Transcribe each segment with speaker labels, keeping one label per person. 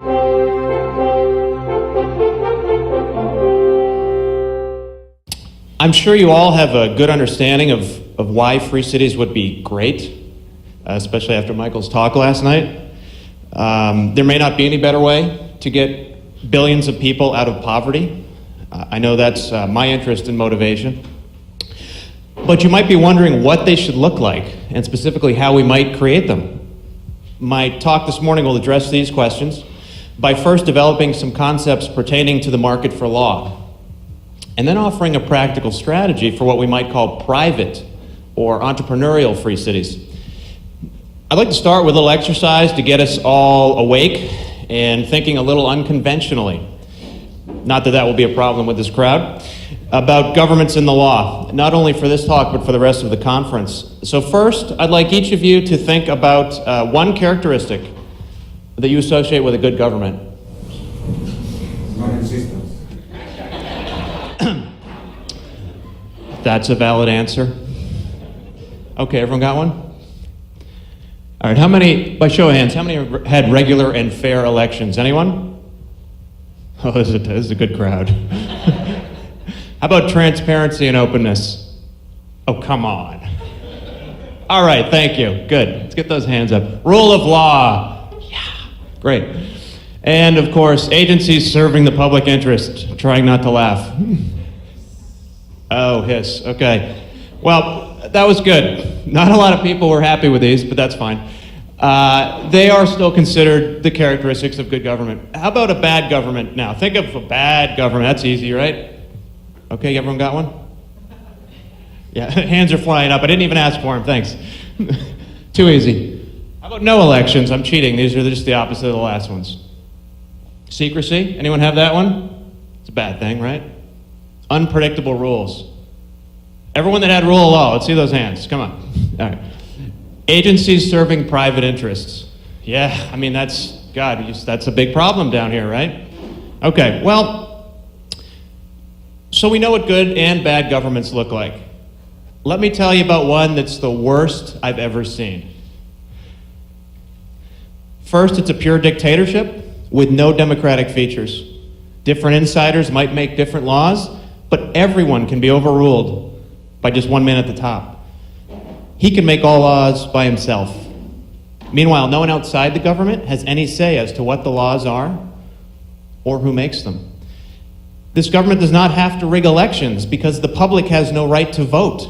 Speaker 1: I'm sure you all have a good understanding of why free cities would be great, especially after Michael's talk last night. There may not be any better way to get billions of people out of poverty. I know that's my interest and motivation. But you might be wondering what they should look like, and specifically how we might create them. My talk this morning will address these questions by first developing some concepts pertaining to the market for law, and then offering a practical strategy for what we might call private or entrepreneurial free cities. I'd like to start with a little exercise to get us all awake and thinking a little unconventionally. Not that that will be a problem with this crowd, about governments and the law, not only for this talk, but for the rest of the conference. So first, I'd like each of you to think about one characteristic that you associate with a good government.
Speaker 2: Non-existence.
Speaker 1: That's a valid answer. Okay, everyone got one? All right, how many, by show of hands, how many have had regular and fair elections? Anyone? Oh, this is a good crowd. How about transparency and openness? Oh, come on. All right, thank you. Good. Let's get those hands up. Rule of law. Yeah, great. And of course, agencies serving the public interest. Trying not to laugh. Oh, hiss. Okay. Well, that was good. Not a lot of people were happy with these, but that's fine. They are still considered the characteristics of good government. How about a bad government now? Think of a bad government. That's easy, right? Okay, everyone got one? Yeah, hands are flying up. I didn't even ask for them, thanks. Too easy. How about no elections? I'm cheating. These are just the opposite of the last ones. Secrecy? Anyone have that one? It's a bad thing, right? Unpredictable rules. Everyone that had rule of law, let's see those hands. Come on. All right. Agencies serving private interests. Yeah, I mean, that's a big problem down here, right? Okay, well, so we know what good and bad governments look like. Let me tell you about one that's the worst I've ever seen. First, it's a pure dictatorship with no democratic features. Different insiders might make different laws, but everyone can be overruled by just one man at the top. He can make all laws by himself. Meanwhile, no one outside the government has any say as to what the laws are or who makes them. This government does not have to rig elections because the public has no right to vote.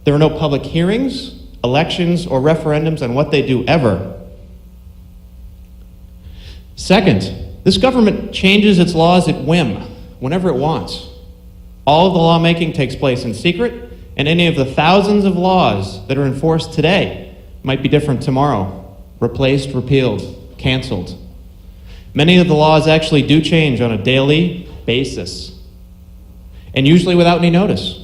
Speaker 1: There are no public hearings, elections, or referendums on what they do ever. Second, this government changes its laws at whim, whenever it wants. All of the lawmaking takes place in secret, and any of the thousands of laws that are enforced today might be different tomorrow, replaced, repealed, canceled. Many of the laws actually do change on a daily basis, and usually without any notice.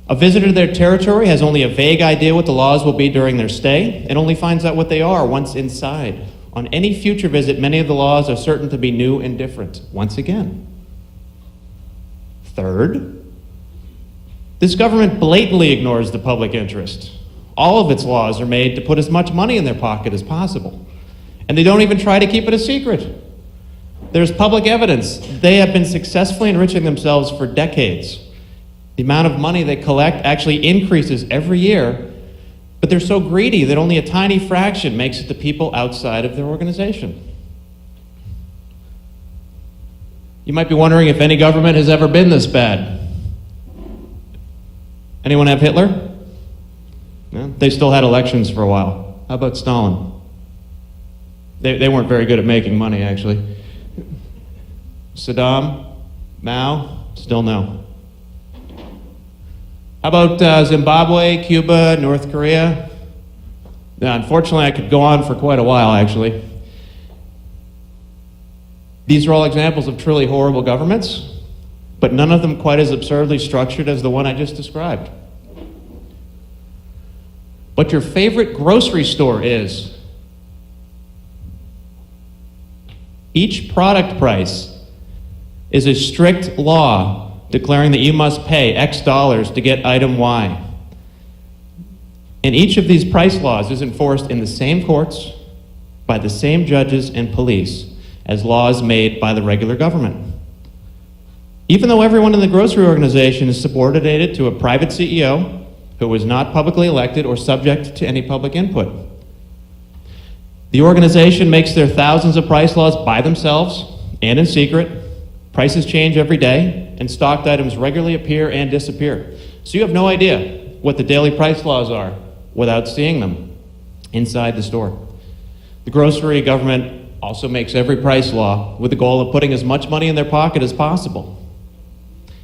Speaker 1: A visitor to their territory has only a vague idea what the laws will be during their stay, and only finds out what they are once inside. On any future visit, many of the laws are certain to be new and different, once again. Third, this government blatantly ignores the public interest. All of its laws are made to put as much money in their pocket as possible, and they don't even try to keep it a secret. There's public evidence. They have been successfully enriching themselves for decades. The amount of money they collect actually increases every year, but they're so greedy that only a tiny fraction makes it to people outside of their organization. You might be wondering if any government has ever been this bad. Anyone have Hitler? No? They still had elections for a while. How about Stalin? They weren't very good at making money, actually. Saddam? Mao? Still no. How about Zimbabwe, Cuba, North Korea? Now, unfortunately, I could go on for quite a while, actually. These are all examples of truly horrible governments, but none of them quite as absurdly structured as the one I just described. What your favorite grocery store is. Each product price is a strict law declaring that you must pay X dollars to get item Y. And each of these price laws is enforced in the same courts, by the same judges and police, as laws made by the regular government. Even though everyone in the grocery organization is subordinated to a private CEO who was not publicly elected or subject to any public input. The organization makes their thousands of price laws by themselves and in secret. Prices change every day, and stocked items regularly appear and disappear. So you have no idea what the daily price laws are without seeing them inside the store. The grocery government also makes every price law with the goal of putting as much money in their pocket as possible.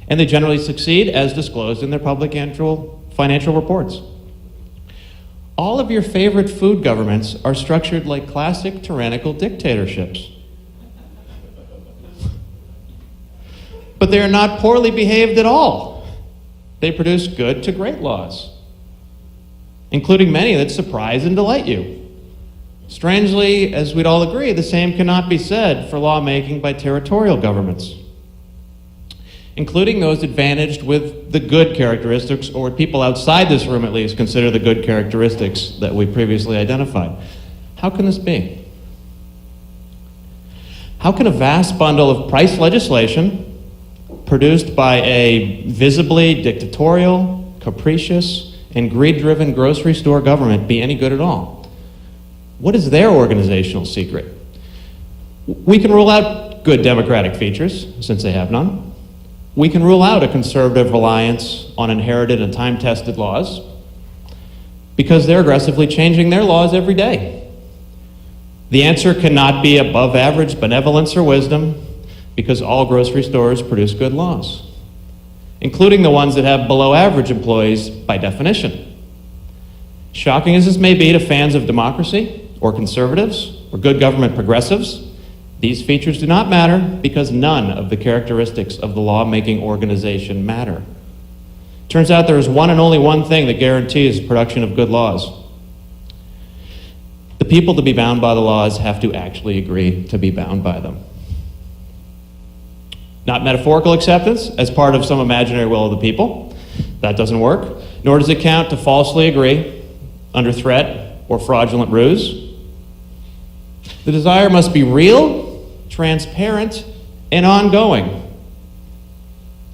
Speaker 1: And they generally succeed as disclosed in their public annual financial reports. All of your favorite food governments are structured like classic tyrannical dictatorships. But they are not poorly behaved at all. They produce good to great laws, including many that surprise and delight you. Strangely, as we'd all agree, the same cannot be said for lawmaking by territorial governments, including those advantaged with the good characteristics, or what people outside this room at least consider the good characteristics that we previously identified. How can this be? How can a vast bundle of price legislation produced by a visibly dictatorial, capricious, and greed-driven grocery store government be any good at all? What is their organizational secret? We can rule out good democratic features, since they have none. We can rule out a conservative reliance on inherited and time-tested laws, because they're aggressively changing their laws every day. The answer cannot be above average benevolence or wisdom, because all grocery stores produce good laws, including the ones that have below average employees by definition. Shocking as this may be to fans of democracy, or conservatives, or good government progressives, these features do not matter because none of the characteristics of the lawmaking organization matter. Turns out there is one and only one thing that guarantees production of good laws. The people to be bound by the laws have to actually agree to be bound by them. Not metaphorical acceptance as part of some imaginary will of the people. That doesn't work. Nor does it count to falsely agree under threat or fraudulent ruse. The desire must be real, transparent, and ongoing.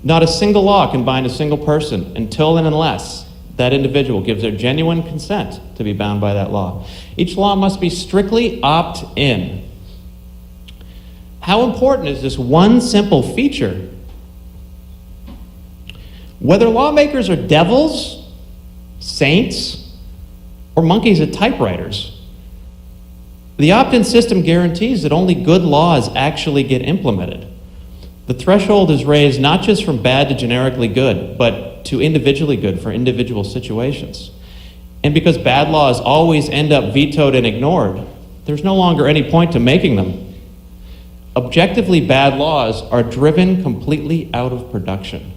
Speaker 1: Not a single law can bind a single person until and unless that individual gives their genuine consent to be bound by that law. Each law must be strictly opt-in. How important is this one simple feature? Whether lawmakers are devils, saints, or monkeys at typewriters, the opt-in system guarantees that only good laws actually get implemented. The threshold is raised not just from bad to generically good, but to individually good for individual situations. And because bad laws always end up vetoed and ignored, there's no longer any point to making them. Objectively bad laws are driven completely out of production.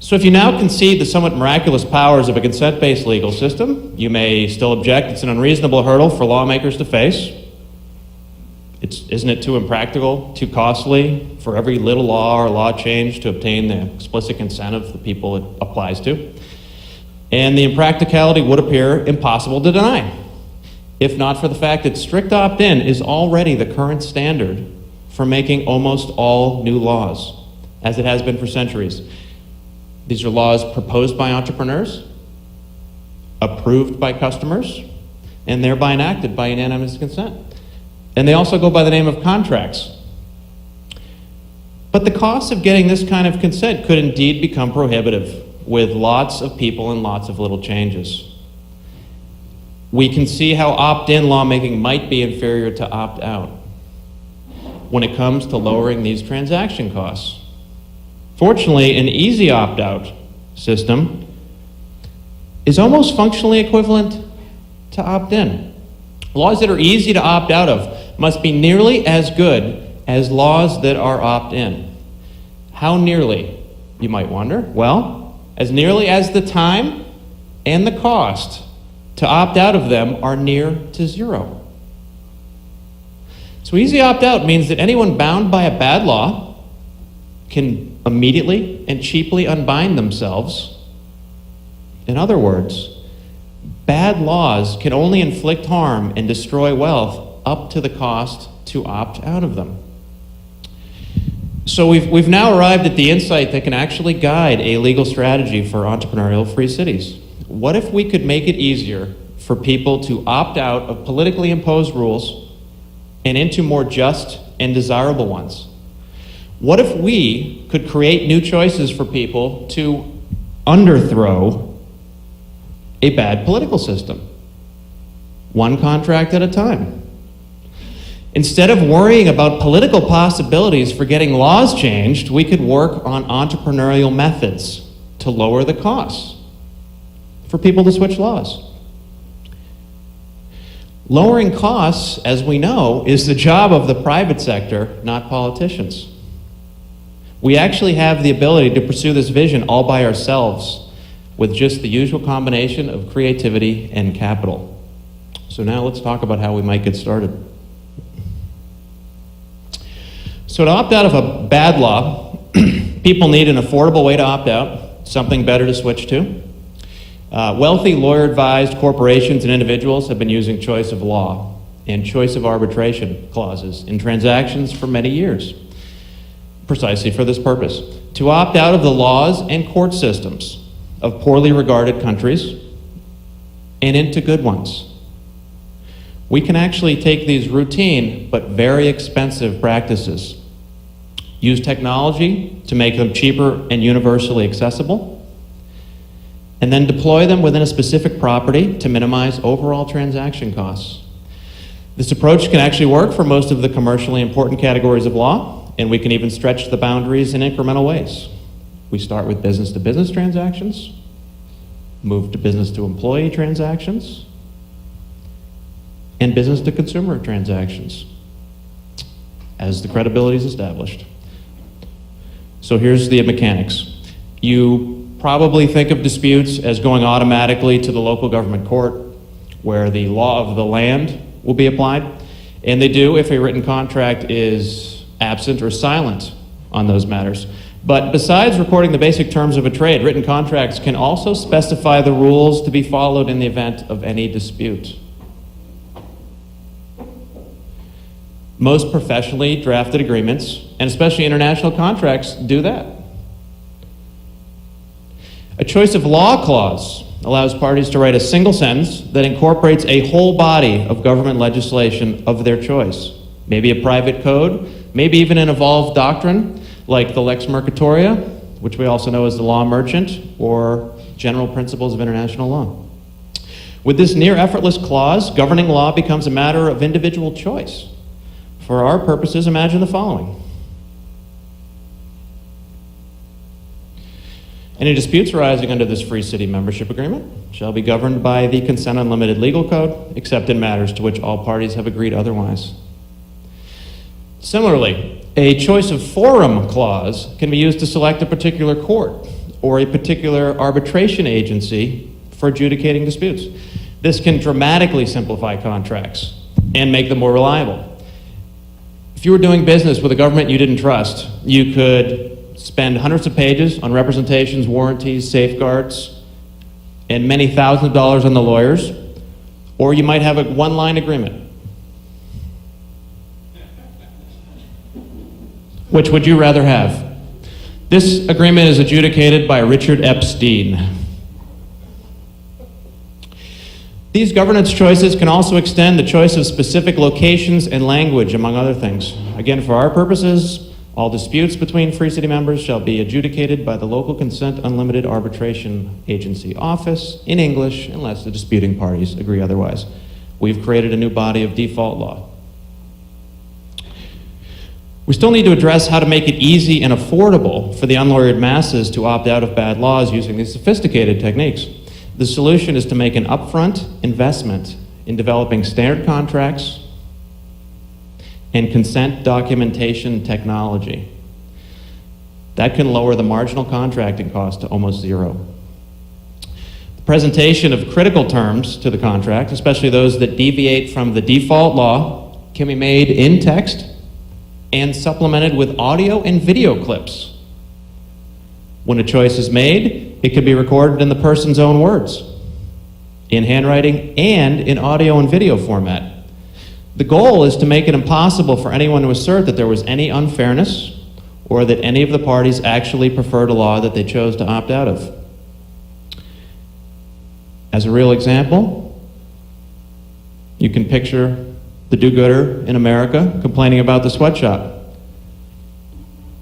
Speaker 1: So if you now concede the somewhat miraculous powers of a consent-based legal system, you may still object it's an unreasonable hurdle for lawmakers to face. Isn't it too impractical, too costly for every little law or law change to obtain the explicit consent of the people it applies to? And the impracticality would appear impossible to deny, if not for the fact that strict opt-in is already the current standard for making almost all new laws, as it has been for centuries. These are laws proposed by entrepreneurs, approved by customers, and thereby enacted by unanimous consent. And they also go by the name of contracts. But the cost of getting this kind of consent could indeed become prohibitive, with lots of people and lots of little changes. We can see how opt-in lawmaking might be inferior to opt-out when it comes to lowering these transaction costs. Fortunately, an easy opt-out system is almost functionally equivalent to opt-in. Laws that are easy to opt out of must be nearly as good as laws that are opt-in. How nearly, you might wonder? Well, as nearly as the time and the cost to opt out of them are near to zero. So easy opt-out means that anyone bound by a bad law can immediately and cheaply unbind themselves. In other words, bad laws can only inflict harm and destroy wealth up to the cost to opt out of them. So we've now arrived at the insight that can actually guide a legal strategy for entrepreneurial free cities. What if we could make it easier for people to opt out of politically imposed rules and into more just and desirable ones? What if we could create new choices for people to underthrow a bad political system, one contract at a time? Instead of worrying about political possibilities for getting laws changed, we could work on entrepreneurial methods to lower the costs for people to switch laws. Lowering costs, as we know, is the job of the private sector, not politicians. We actually have the ability to pursue this vision all by ourselves with just the usual combination of creativity and capital. So now let's talk about how we might get started. So to opt out of a bad law, people need an affordable way to opt out, something better to switch to. Wealthy, lawyer-advised corporations and individuals have been using choice of law and choice of arbitration clauses in transactions for many years, precisely for this purpose, to opt out of the laws and court systems of poorly regarded countries and into good ones. We can actually take these routine but very expensive practices, use technology to make them cheaper and universally accessible, and then deploy them within a specific property to minimize overall transaction costs. This approach can actually work for most of the commercially important categories of law, and we can even stretch the boundaries in incremental ways. We start with business-to-business transactions, move to business-to-employee transactions, and business-to-consumer transactions as the credibility is established. So here's the mechanics. You probably think of disputes as going automatically to the local government court, where the law of the land will be applied, and they do if a written contract is absent or silent on those matters. But besides recording the basic terms of a trade, written contracts can also specify the rules to be followed in the event of any dispute. Most professionally drafted agreements, and especially international contracts, do that. A choice of law clause allows parties to write a single sentence that incorporates a whole body of government legislation of their choice. Maybe a private code, maybe even an evolved doctrine like the Lex Mercatoria, which we also know as the law merchant, or general principles of international law. With this near effortless clause, governing law becomes a matter of individual choice. For our purposes, imagine the following. Any disputes arising under this Free City Membership Agreement shall be governed by the Consent Unlimited Legal Code, except in matters to which all parties have agreed otherwise. Similarly, a choice of forum clause can be used to select a particular court or a particular arbitration agency for adjudicating disputes. This can dramatically simplify contracts and make them more reliable. If you were doing business with a government you didn't trust, you could spend hundreds of pages on representations, warranties, safeguards, and many thousands of dollars on the lawyers, or you might have a one-line agreement. Which would you rather have? This agreement is adjudicated by Richard Epstein. These governance choices can also extend the choice of specific locations and language, among other things. Again, for our purposes, all disputes between Free City members shall be adjudicated by the local Consent Unlimited Arbitration Agency office in English unless the disputing parties agree otherwise. We've created a new body of default law. We still need to address how to make it easy and affordable for the unlawyered masses to opt out of bad laws using these sophisticated techniques. The solution is to make an upfront investment in developing standard contracts and consent documentation technology. That can lower the marginal contracting cost to almost zero. The presentation of critical terms to the contract, especially those that deviate from the default law, can be made in text and supplemented with audio and video clips. When a choice is made, it can be recorded in the person's own words, in handwriting, and in audio and video format. The goal is to make it impossible for anyone to assert that there was any unfairness or that any of the parties actually preferred a law that they chose to opt out of. As a real example, you can picture the do-gooder in America complaining about the sweatshop.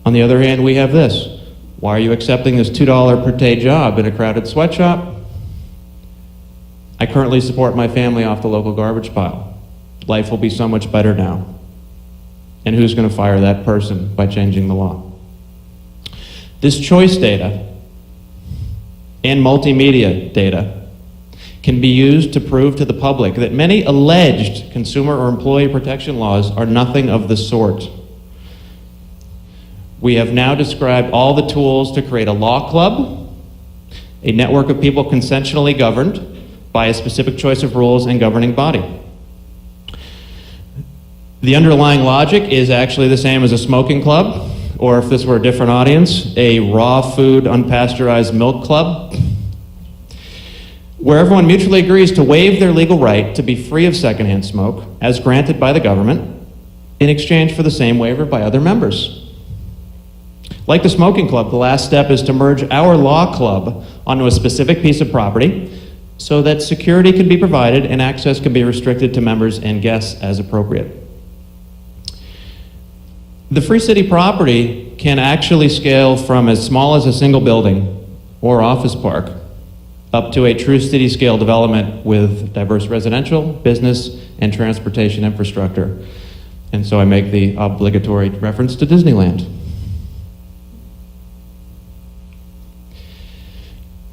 Speaker 1: On the other hand, we have this. Why are you accepting this $2 per day job in a crowded sweatshop? I currently support my family off the local garbage pile. Life will be so much better now. And who's going to fire that person by changing the law? This choice data and multimedia data can be used to prove to the public that many alleged consumer or employee protection laws are nothing of the sort. We have now described all the tools to create a law club, a network of people consensually governed by a specific choice of rules and governing body. The underlying logic is actually the same as a smoking club, or if this were a different audience, a raw food, unpasteurized milk club, where everyone mutually agrees to waive their legal right to be free of secondhand smoke, as granted by the government, in exchange for the same waiver by other members. Like the smoking club, the last step is to merge our law club onto a specific piece of property so that security can be provided and access can be restricted to members and guests as appropriate. The Free City property can actually scale from as small as a single building or office park up to a true city-scale development with diverse residential, business, and transportation infrastructure. And so I make the obligatory reference to Disneyland.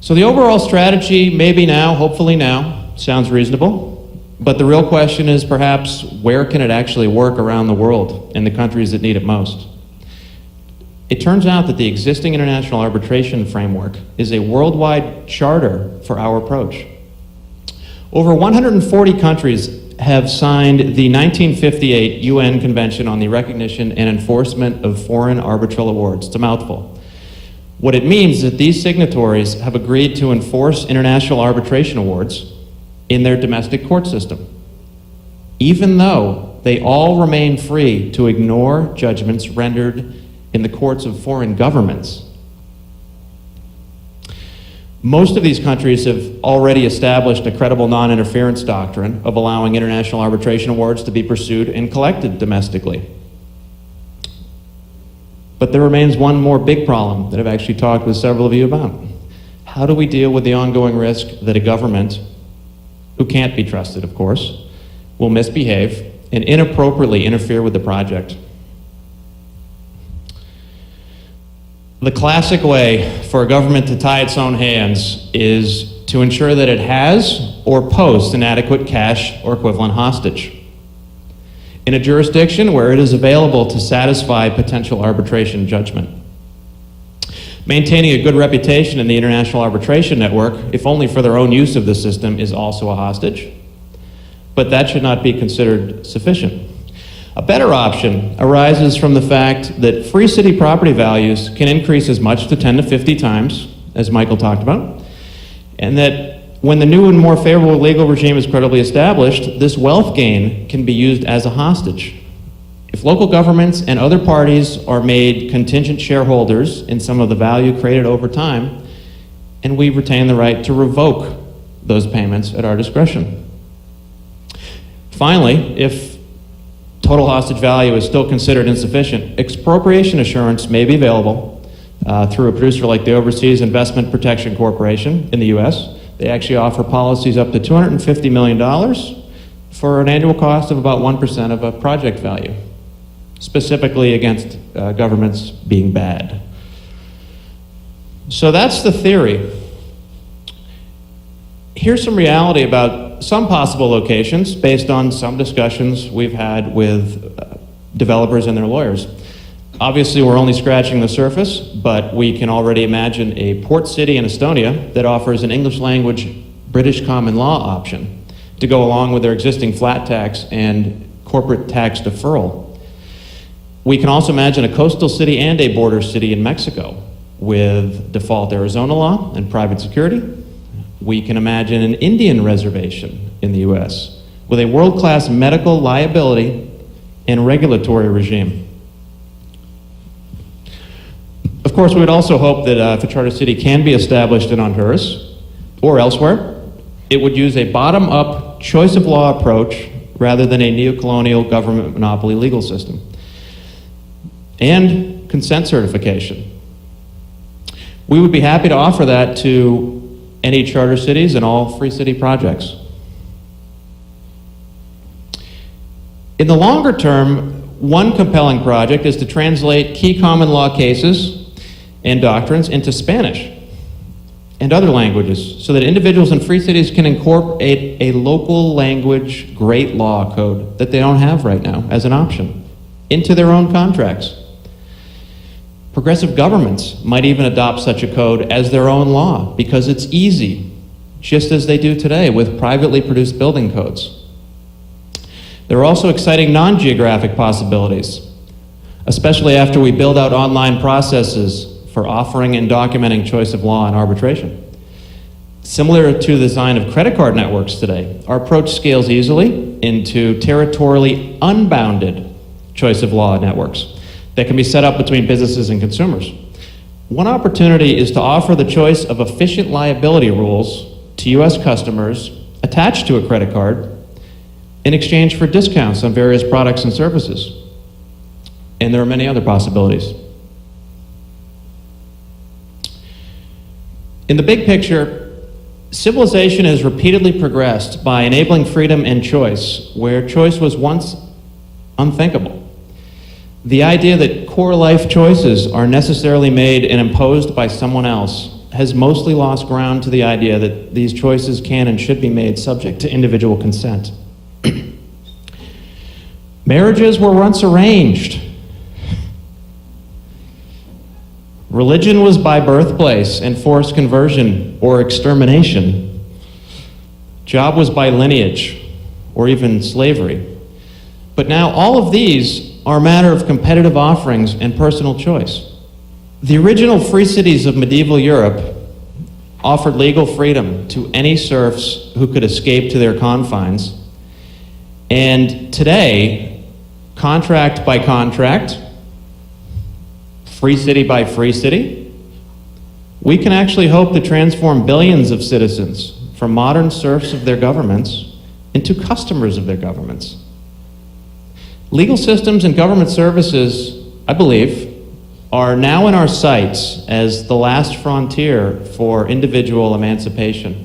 Speaker 1: So the overall strategy, maybe now, hopefully now, sounds reasonable. But the real question is perhaps where can it actually work around the world in the countries that need it most? It turns out that the existing international arbitration framework is a worldwide charter for our approach. Over 140 countries have signed the 1958 UN Convention on the Recognition and Enforcement of Foreign Arbitral Awards. It's a mouthful. What it means is that these signatories have agreed to enforce international arbitration awards in their domestic court system, even though they all remain free to ignore judgments rendered in the courts of foreign governments. Most of these countries have already established a credible non-interference doctrine of allowing international arbitration awards to be pursued and collected domestically. But there remains one more big problem that I've actually talked with several of you about. How do we deal with the ongoing risk that a government, who can't be trusted, of course, will misbehave and inappropriately interfere with the project? The classic way for a government to tie its own hands is to ensure that it has or posts an adequate cash or equivalent hostage in a jurisdiction where it is available to satisfy potential arbitration judgment. Maintaining a good reputation in the international arbitration network, if only for their own use of the system, is also a hostage. But that should not be considered sufficient. A better option arises from the fact that free city property values can increase as much to 10 to 50 times, as Michael talked about, and that when the new and more favorable legal regime is credibly established, this wealth gain can be used as a hostage. If local governments and other parties are made contingent shareholders in some of the value created over time, and we retain the right to revoke those payments at our discretion. Finally, if total hostage value is still considered insufficient, expropriation assurance may be available through a producer like the Overseas Investment Protection Corporation in the US. They actually offer policies up to $250 million for an annual cost of about 1% of a project value, specifically against governments being bad. So that's the theory. Here's some reality about some possible locations based on some discussions we've had with developers and their lawyers. Obviously, we're only scratching the surface, but we can already imagine a port city in Estonia that offers an English language British common law option to go along with their existing flat tax and corporate tax deferral. We can also imagine a coastal city and a border city in Mexico with default Arizona law and private security. We can imagine an Indian reservation in the US with a world-class medical liability and regulatory regime. Of course, we would also hope that if a charter city can be established in Honduras or elsewhere, it would use a bottom-up choice of law approach rather than a neocolonial government monopoly legal system. And consent certification. We would be happy to offer that to any charter cities and all free city projects. In the longer term, one compelling project is to translate key common law cases and doctrines into Spanish and other languages so that individuals in free cities can incorporate a local language great law code that they don't have right now as an option into their own contracts. Progressive governments might even adopt such a code as their own law because it's easy, just as they do today with privately produced building codes. There are also exciting non-geographic possibilities, especially after we build out online processes for offering and documenting choice of law and arbitration. Similar to the design of credit card networks today, our approach scales easily into territorially unbounded choice of law networks that can be set up between businesses and consumers. One opportunity is to offer the choice of efficient liability rules to U.S. customers attached to a credit card in exchange for discounts on various products and services. And there are many other possibilities. In the big picture, civilization has repeatedly progressed by enabling freedom and choice where choice was once unthinkable. The idea that core life choices are necessarily made and imposed by someone else has mostly lost ground to the idea that these choices can and should be made subject to individual consent. Marriages were once arranged. Religion was by birthplace and forced conversion or extermination. Job was by lineage or even slavery. But now all of these are a matter of competitive offerings and personal choice. The original free cities of medieval Europe offered legal freedom to any serfs who could escape to their confines. And today, contract by contract, free city by free city, we can actually hope to transform billions of citizens from modern serfs of their governments into customers of their governments. Legal systems and government services, I believe, are now in our sights as the last frontier for individual emancipation.